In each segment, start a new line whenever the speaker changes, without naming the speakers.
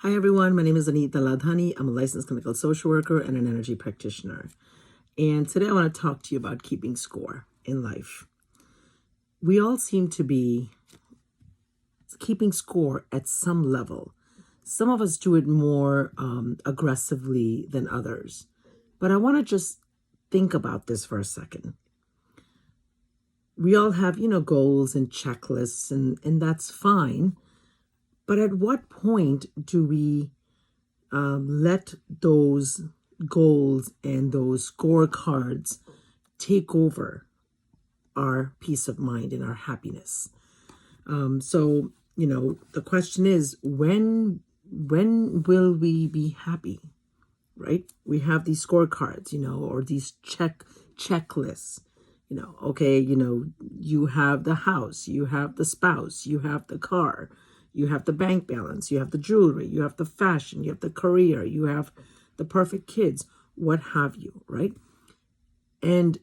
Hi everyone, my name is Anita Ladhani. I'm a licensed clinical social worker and an energy practitioner. And today I want to talk to you about keeping score in life. We all seem to be keeping score at some level. Some of us do it more aggressively than others. But I want to just think about this for a second. We all have, goals and checklists, and that's fine. But at what point do we let those goals and those scorecards take over our peace of mind and our happiness? So the question is, when will we be happy? Right? We have these scorecards, or these checklists. Okay, you have the house, you have the spouse, you have the car, you have the bank balance, you have the jewelry, you have the fashion, you have the career, you have the perfect kids, what have you, right? And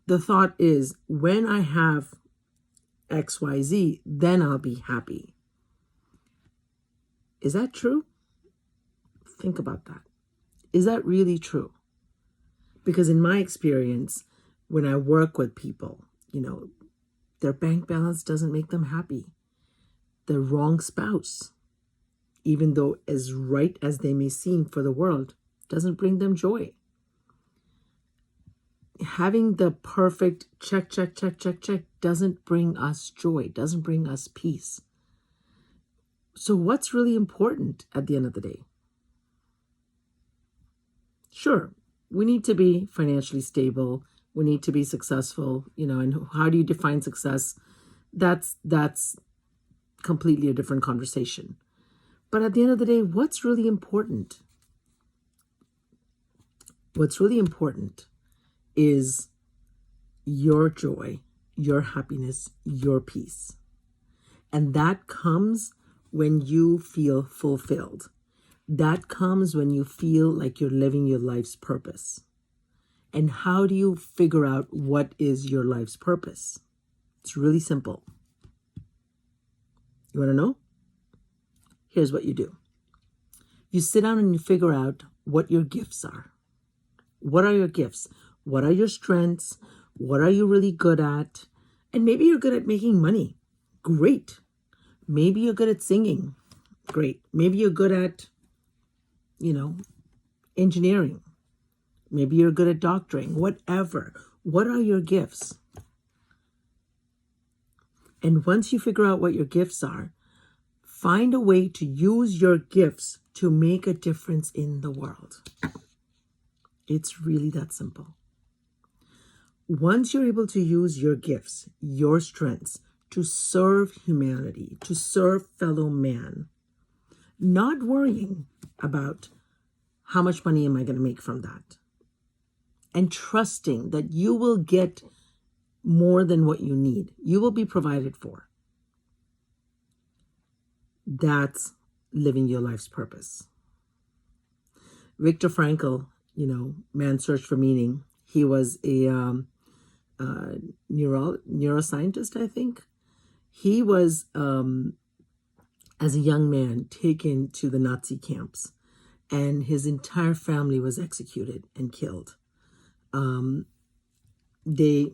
the thought is, when I have XYZ, then I'll be happy. Is that true? Think about that. Is that really true? Because in my experience, when I work with people, their bank balance doesn't make them happy. The wrong spouse, even though as right as they may seem for the world, doesn't bring them joy. Having the perfect check doesn't bring us joy, doesn't bring us peace. So what's really important at the end of the day? Sure, we need to be financially stable. We need to be successful, and how do you define success? That's completely a different conversation. But at the end of the day, what's really important? What's really important is your joy, your happiness, your peace. And that comes when you feel fulfilled. That comes when you feel like you're living your life's purpose. And how do you figure out what is your life's purpose? It's really simple. You want to know? Here's what you do. You sit down and you figure out what your gifts are. What are your gifts? What are your strengths? What are you really good at? And maybe you're good at making money. Great. Maybe you're good at singing. Great. Maybe you're good at, engineering. Maybe you're good at doctoring. Whatever. What are your gifts? And once you figure out what your gifts are, find a way to use your gifts to make a difference in the world. It's really that simple. Once you're able to use your gifts, your strengths, to serve humanity, to serve fellow man, not worrying about how much money am I going to make from that, and trusting that you will get more than what you need. You will be provided for. That's living your life's purpose. Viktor Frankl, Man's Search for Meaning. He was a neuroscientist, I think. He was, as a young man, taken to the Nazi camps, and his entire family was executed and killed. They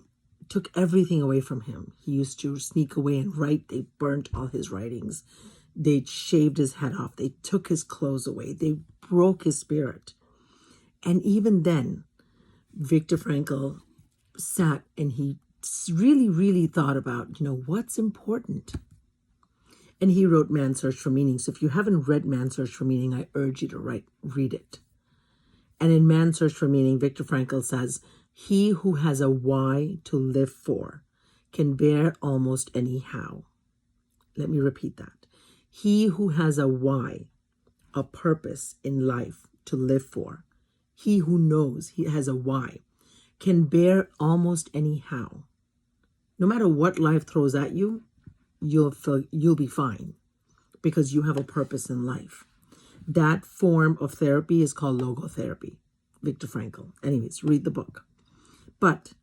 took everything away from him. He used to sneak away and write. They burnt all his writings. They shaved his head off. They took his clothes away. They broke his spirit. And even then, Viktor Frankl sat and he really, really thought about, what's important. And he wrote Man's Search for Meaning. So if you haven't read Man's Search for Meaning, I urge you to read it. And in Man's Search for Meaning, Viktor Frankl says, he who has a why to live for can bear almost any how. Let me repeat that. He who has a why, a purpose in life to live for, he who knows he has a why, can bear almost any how. No matter what life throws at you, you'll be fine because you have a purpose in life. That form of therapy is called logotherapy. Viktor Frankl. Anyways, read the book. But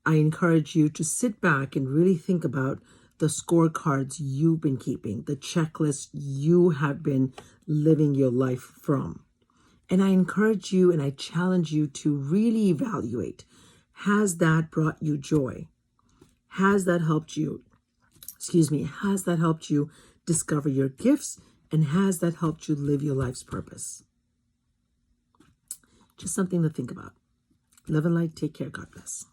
I encourage you to sit back and really think about the scorecards you've been keeping, the checklist you have been living your life from. And I encourage you and I challenge you to really evaluate, has that brought you joy? Has that helped you, has that helped you discover your gifts? And has that helped you live your life's purpose? Just something to think about. Love and light. Take care. God bless.